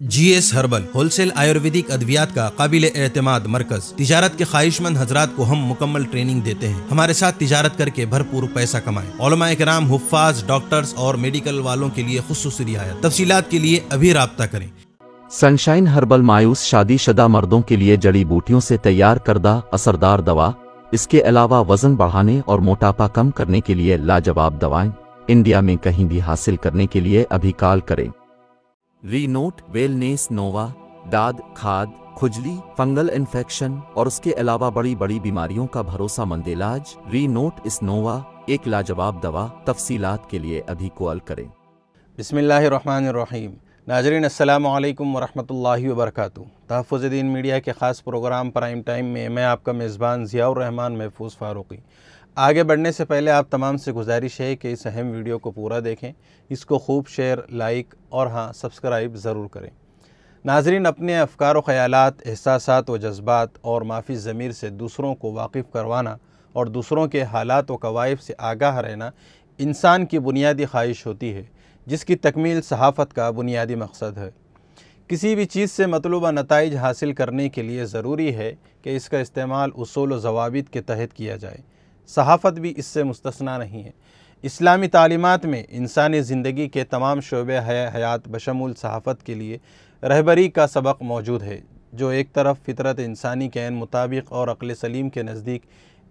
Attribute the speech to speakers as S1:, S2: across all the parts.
S1: جی S herbal wholesale Ayurvedic ادویات کا قابل اعتماد مرکز تجارت کے خواہش مند حضرات کو ہم مکمل ٹریننگ دیتے ہیں۔ ہمارے ساتھ تجارت کر کے بھرپور پیسہ کمائیں۔ علماء کرام، حفاظ، ڈاکٹرز اور میڈیکل والوں کے لیے خصوصی رعایت۔ تفصیلات کے لیے ابھی رابطہ کریں۔
S2: سنشائن ہربل مایوس شادی شدہ مردوں کے لیے جڑی بوٹیوں سے تیار کردہ اثردار دوا۔ اس کے علاوہ وزن بڑھانے اور موٹاپا کم کرنے کے لیے لاجواب دوائیں انڈیا میں کہیں بھی حاصل کرنے کے لیے ابھی کال کریں۔ ری نوٹ ویلنیس نووا داد، کھاد، کھجلی، فنگل انفیکشن اور اس کے علاوہ بڑی بڑی بیماریوں کا بھروسہ مند علاج ری نوٹ اس نووا ایک لاجواب دوا۔ تفصیلات کے لیے ابھی کال کریں۔
S1: بسم اللہ الرحمن الرحیم۔ ناظرین السلام علیکم ورحمۃ اللہ وبرکاتہ۔ تحفظ دین میڈیا کے خاص پروگرام پرائم ٹائم میں میں آپ کا میزبان ضیاء الرحمن محفوظ فاروقی۔ آگے بڑھنے سے پہلے آپ تمام سے گزارش ہے کہ اس اہم ویڈیو کو پورا دیکھیں، اس کو خوب شیئر، لائک اور سبسکرائب ضرور کریں۔ ناظرین، اپنے افکار و خیالات، احساسات و جذبات اور معافی ضمیر سے دوسروں کو واقف کروانا اور دوسروں کے حالات و کوائف سے آگاہ رہنا انسان کی بنیادی خواہش ہوتی ہے، جس کی تکمیل صحافت کا بنیادی مقصد ہے۔ کسی بھی چیز سے مطلوبہ نتائج حاصل کرنے کے لیے ضروری ہے کہ اس کا استعمال اصول و ضوابط کے تحت کیا جائے۔ صحافت بھی اس سے مستثنیٰ نہیں ہے۔ اسلامی تعلیمات میں انسانی زندگی کے تمام شعبے حیات بشمول صحافت کے لیے رہبری کا سبق موجود ہے، جو ایک طرف فطرت انسانی کے عین مطابق اور عقل سلیم کے نزدیک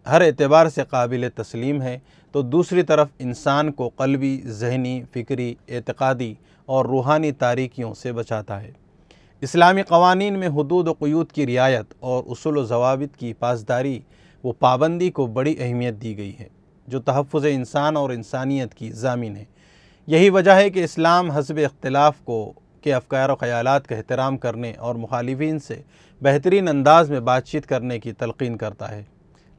S1: ہر اعتبار سے قابل تسلیم ہے، تو دوسری طرف انسان کو قلبی، ذہنی، فکری، اعتقادی اور روحانی تاریکیوں سے بچاتا ہے۔ اسلامی قوانین میں حدود و قیود کی رعایت اور اصول و ضوابط کی پاسداری و پابندی کو بڑی اہمیت دی گئی ہے، جو تحفظ انسان اور انسانیت کی ضامن ہے۔ یہی وجہ ہے کہ اسلام حسب اختلاف کے افکار و خیالات کا احترام کرنے اور مخالفین سے بہترین انداز میں بات چیت کرنے کی تلقین کرتا ہے۔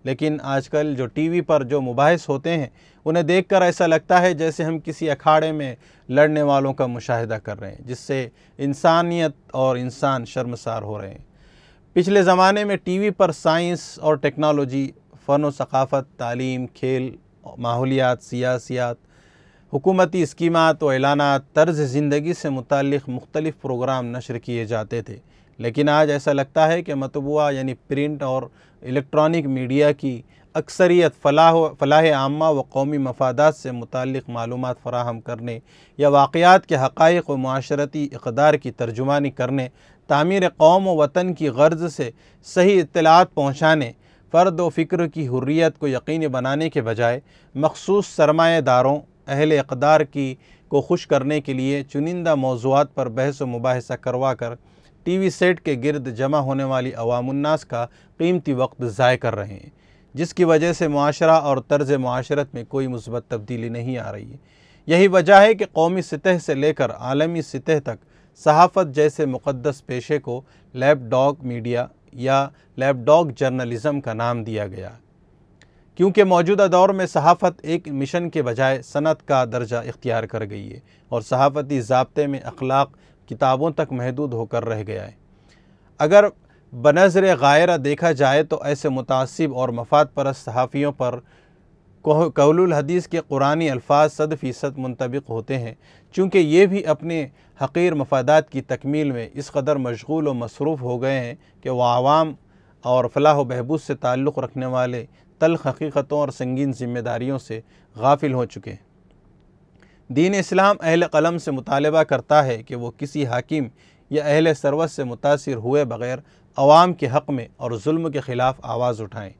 S1: لیکن آج کل جو ٹی وی پر جو مباحث ہوتے ہیں، انہیں دیکھ کر ایسا لگتا ہے جیسے ہم کسی اکھاڑے میں لڑنے والوں کا مشاہدہ کر رہے ہیں، جس سے انسانیت اور انسان شرمسار ہو رہے ہیں۔ پچھلے زمانے میں ٹی وی پر سائنس اور ٹیکنالوجی، فن و ثقافت، تعلیم، کھیل، ماحولیات، سیاسیات، حکومتی اسکیمات و اعلانات، طرز زندگی سے متعلق مختلف پروگرام نشر کیے جاتے تھے، لیکن آج ایسا لگتا ہے کہ مطبوعہ یعنی پرنٹ اور الیکٹرانک میڈیا کی اکثریت فلاح عامہ و قومی مفادات سے متعلق معلومات فراہم کرنے یا واقعات کے حقائق و معاشرتی اقدار کی ترجمانی کرنے، تعمیر قوم و وطن کی غرض سے صحیح اطلاعات پہنچانے، فرد و فکر کی حریت کو یقینی بنانے کے بجائے مخصوص سرمایہ داروں، اہل اقدار کو خوش کرنے کے لیے چنندہ موضوعات پر بحث و مباحثہ کروا کر ٹی وی سیٹ کے گرد جمع ہونے والی عوام الناس کا قیمتی وقت ضائع کر رہے ہیں، جس کی وجہ سے معاشرہ اور طرز معاشرت میں کوئی مثبت تبدیلی نہیں آ رہی ہے۔ یہی وجہ ہے کہ قومی سطح سے لے کر عالمی سطح تک صحافت جیسے مقدس پیشے کو لیپ ڈاگ میڈیا یا لیپ ڈاگ جرنلزم کا نام دیا گیا، کیونکہ موجودہ دور میں صحافت ایک مشن کے بجائے صنعت کا درجہ اختیار کر گئی ہے اور صحافتی ضابطے میں اخلاق کتابوں تک محدود ہو کر رہ گیا ہے۔ اگر بنظر غائرہ دیکھا جائے تو ایسے متعصب اور مفاد پرست صحافیوں پر قول الحدیث کے قرآنی الفاظ 100% منطبق ہوتے ہیں، چونکہ یہ بھی اپنے حقیر مفادات کی تکمیل میں اس قدر مشغول و مصروف ہو گئے ہیں کہ وہ عوام اور فلاح و بہبود سے تعلق رکھنے والے تلخ حقیقتوں اور سنگین ذمہ داریوں سے غافل ہو چکے ہیں۔ دین اسلام اہل قلم سے مطالبہ کرتا ہے کہ وہ کسی حاکم یا اہل ثروت سے متاثر ہوئے بغیر عوام کے حق میں اور ظلم کے خلاف آواز اٹھائیں۔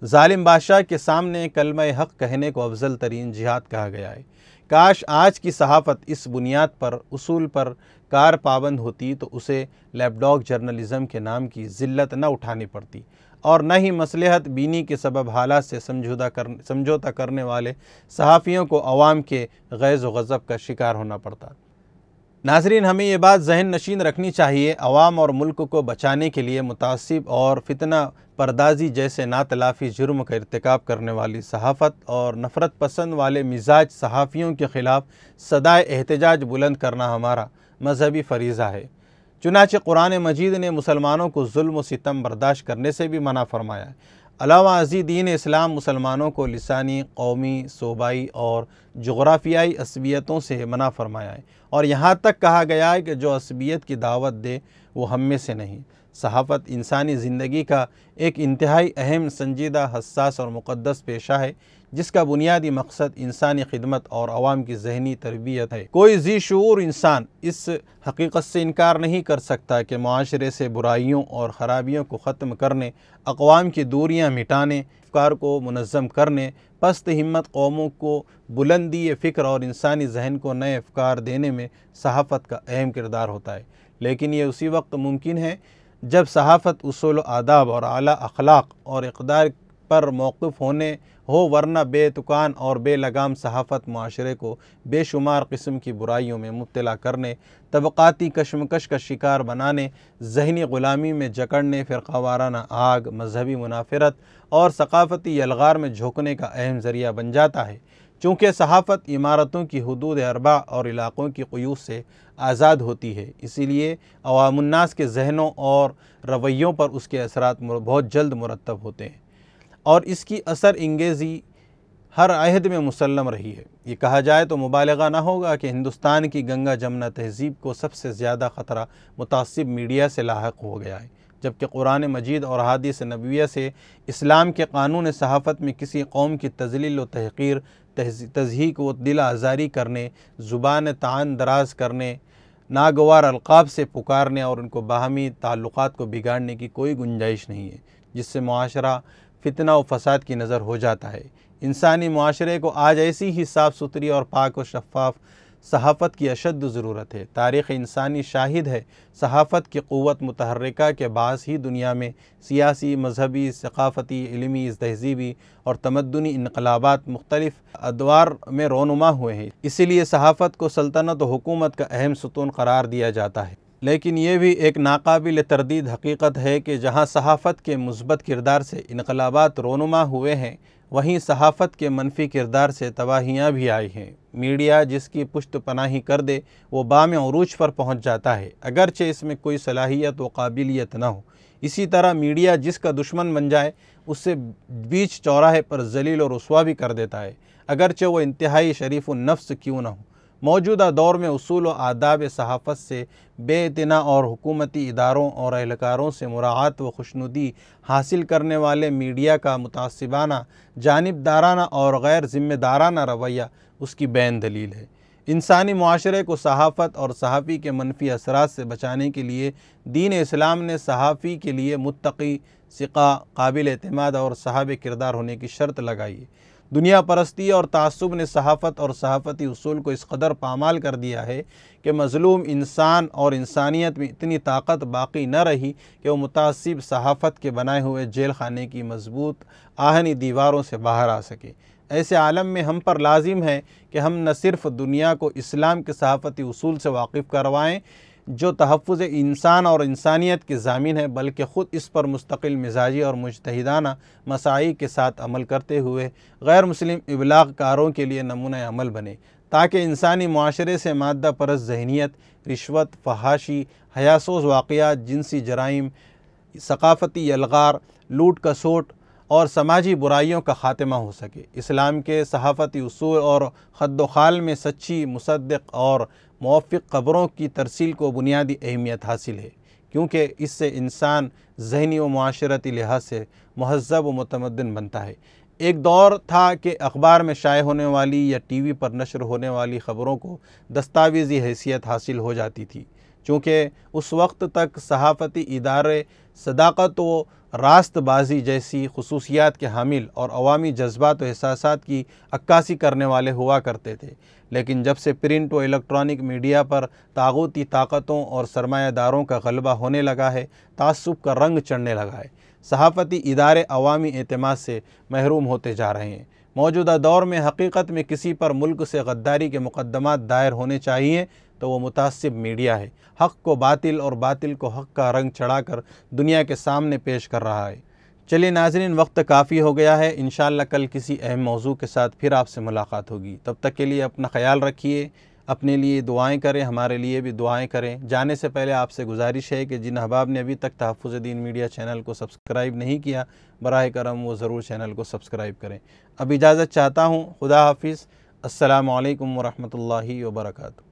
S1: ظالم بادشاہ کے سامنے کلمہ حق کہنے کو افضل ترین جہاد کہا گیا ہے۔ کاش آج کی صحافت اس بنیاد پر، اصول پر کار پابند ہوتی تو اسے لیپ ڈاگ جرنلزم کے نام کی ذلت نہ اٹھانی پڑتی اور نہ ہی مصلحت بینی کے سبب حالات سے سمجھوتا کرنے والے صحافیوں کو عوام کے غیظ و غضب کا شکار ہونا پڑتا۔ ناظرین، ہمیں یہ بات ذہن نشین رکھنی چاہیے، عوام اور ملک کو بچانے کے لیے متعصب اور فتنہ پردازی جیسے ناتلافی جرم کا ارتکاب کرنے والی صحافت اور نفرت پسند والے مزاج صحافیوں کے خلاف صدائے احتجاج بلند کرنا ہمارا مذہبی فریضہ ہے۔ چنانچہ قرآن مجید نے مسلمانوں کو ظلم و ستم برداشت کرنے سے بھی منع فرمایا ہے۔ علاوہ ازیں دین اسلام مسلمانوں کو لسانی، قومی، صوبائی اور جغرافیائی عصبیتوں سے منع فرمایا ہے، اور یہاں تک کہا گیا ہے کہ جو عصبیت کی دعوت دے وہ ہم میں سے نہیں۔ صحافت انسانی زندگی کا ایک انتہائی اہم، سنجیدہ، حساس اور مقدس پیشہ ہے، جس کا بنیادی مقصد انسانی خدمت اور عوام کی ذہنی تربیت ہے۔ کوئی ذی شعور انسان اس حقیقت سے انکار نہیں کر سکتا کہ معاشرے سے برائیوں اور خرابیوں کو ختم کرنے، اقوام کی دوریاں مٹانے، افکار کو منظم کرنے، پست ہمت قوموں کو بلندی فکر اور انسانی ذہن کو نئے افکار دینے میں صحافت کا اہم کردار ہوتا ہے۔ لیکن یہ اسی وقت ممکن ہے جب صحافت اصول و آداب اور اعلیٰ اخلاق اور اقدار پر موقف ہو، ورنہ بے تکان اور بے لگام صحافت معاشرے کو بے شمار قسم کی برائیوں میں مبتلا کرنے، طبقاتی کشمکش کا شکار بنانے، ذہنی غلامی میں جکڑنے، فرقہ وارانہ آگ، مذہبی منافرت اور ثقافتی یلغار میں جھونکنے کا اہم ذریعہ بن جاتا ہے۔ چونکہ صحافت عمارتوں کی حدود اربع اور علاقوں کی قیود سے آزاد ہوتی ہے، اسی لیے عوام الناس کے ذہنوں اور رویوں پر اس کے اثرات بہت جلد مرتب ہوتے ہیں، اور اس کی اثر انگیزی ہر عہد میں مسلم رہی ہے۔ یہ کہا جائے تو مبالغہ نہ ہوگا کہ ہندوستان کی گنگا جمنا تہذیب کو سب سے زیادہ خطرہ متعصب میڈیا سے لاحق ہو گیا ہے، جبکہ قرآن مجید اور احادیث نبویہ سے اسلام کے قانون صحافت میں کسی قوم کی تذلیل و تحقیر، تضحیک و دل آزاری کرنے، زبان طعن دراز کرنے، ناگوار القاب سے پکارنے اور ان کو باہمی تعلقات کو بگاڑنے کی کوئی گنجائش نہیں ہے، جس سے معاشرہ فتنہ و فساد کی نظر ہو جاتا ہے۔ انسانی معاشرے کو آج ایسی ہی صاف ستھری اور پاک و شفاف صحافت کی اشد ضرورت ہے۔ تاریخ انسانی شاہد ہے، صحافت کی قوت متحرکہ کے باعث ہی دنیا میں سیاسی، مذہبی، ثقافتی، علمی، تہذیبی اور تمدنی انقلابات مختلف ادوار میں رونما ہوئے ہیں۔ اسی لیے صحافت کو سلطنت و حکومت کا اہم ستون قرار دیا جاتا ہے۔ لیکن یہ بھی ایک ناقابل تردید حقیقت ہے کہ جہاں صحافت کے مثبت کردار سے انقلابات رونما ہوئے ہیں، وہیں صحافت کے منفی کردار سے تباہیاں بھی آئی ہیں۔ میڈیا جس کی پشت پناہی کر دے وہ بام عروج پر پہنچ جاتا ہے، اگرچہ اس میں کوئی صلاحیت و قابلیت نہ ہو۔ اسی طرح میڈیا جس کا دشمن بن جائے اسے بیچ چوراہے پر ذلیل و رسوا بھی کر دیتا ہے، اگرچہ وہ انتہائی شریف النفس کیوں نہ ہو۔ موجودہ دور میں اصول و آداب صحافت سے بے اعتنا اور حکومتی اداروں اور اہلکاروں سے مراعات و خوشنودی حاصل کرنے والے میڈیا کا متعصبانہ، جانبدارانہ اور غیر ذمہ دارانہ رویہ اس کی بین دلیل ہے۔ انسانی معاشرے کو صحافت اور صحافی کے منفی اثرات سے بچانے کے لیے دین اسلام نے صحافی کے لیے متقی، ثقہ، قابل اعتماد اور صاحب کردار ہونے کی شرط لگائی ہے۔ دنیا پرستی اور تعصب نے صحافت اور صحافتی اصول کو اس قدر پامال کر دیا ہے کہ مظلوم انسان اور انسانیت میں اتنی طاقت باقی نہ رہی کہ وہ متعصب صحافت کے بنائے ہوئے جیل خانے کی مضبوط آہنی دیواروں سے باہر آ سکے۔ ایسے عالم میں ہم پر لازم ہے کہ ہم نہ صرف دنیا کو اسلام کے صحافتی اصول سے واقف کروائیں جو تحفظ انسان اور انسانیت کے ضامن ہے، بلکہ خود اس پر مستقل مزاجی اور مجتہدانہ مساعی کے ساتھ عمل کرتے ہوئے غیر مسلم ابلاغ کاروں کے لیے نمونہ عمل بنے، تاکہ انسانی معاشرے سے مادہ پرست ذہنیت، رشوت، فحاشی، حیاسوز واقعات، جنسی جرائم، ثقافتی یلغار، لوٹ کسوٹ اور سماجی برائیوں کا خاتمہ ہو سکے۔ اسلام کے صحافتی اصول اور خد و خال میں سچی، مصدق اور موفق خبروں کی ترسیل کو بنیادی اہمیت حاصل ہے، کیونکہ اس سے انسان ذہنی و معاشرتی لحاظ سے مہذب و متمدن بنتا ہے۔ ایک دور تھا کہ اخبار میں شائع ہونے والی یا ٹی وی پر نشر ہونے والی خبروں کو دستاویزی حیثیت حاصل ہو جاتی تھی، چونکہ اس وقت تک صحافتی ادارے صداقت و راست بازی جیسی خصوصیات کے حامل اور عوامی جذبات و احساسات کی عکاسی کرنے والے ہوا کرتے تھے۔ لیکن جب سے پرنٹ و الیکٹرانک میڈیا پر طاغوتی طاقتوں اور سرمایہ داروں کا غلبہ ہونے لگا ہے، تعصب کا رنگ چڑھنے لگا ہے، صحافتی ادارے عوامی اعتماد سے محروم ہوتے جا رہے ہیں۔ موجودہ دور میں حقیقت میں کسی پر ملک سے غداری کے مقدمات دائر ہونے چاہیے تو وہ متعصب میڈیا ہے، حق کو باطل اور باطل کو حق کا رنگ چڑھا کر دنیا کے سامنے پیش کر رہا ہے۔ چلیے ناظرین، وقت کافی ہو گیا ہے، انشاءاللہ کل کسی اہم موضوع کے ساتھ پھر آپ سے ملاقات ہوگی۔ تب تک کے لیے اپنا خیال رکھیے۔ اپنے لیے دعائیں کریں، ہمارے لیے بھی دعائیں کریں۔ جانے سے پہلے آپ سے گزارش ہے کہ جن احباب نے ابھی تک تحفظ دین میڈیا چینل کو سبسکرائب نہیں کیا، براہ کرم وہ ضرور چینل کو سبسکرائب کریں۔ اب اجازت چاہتا ہوں، خدا حافظ، السلام علیکم ورحمۃ اللہ وبرکاتہ۔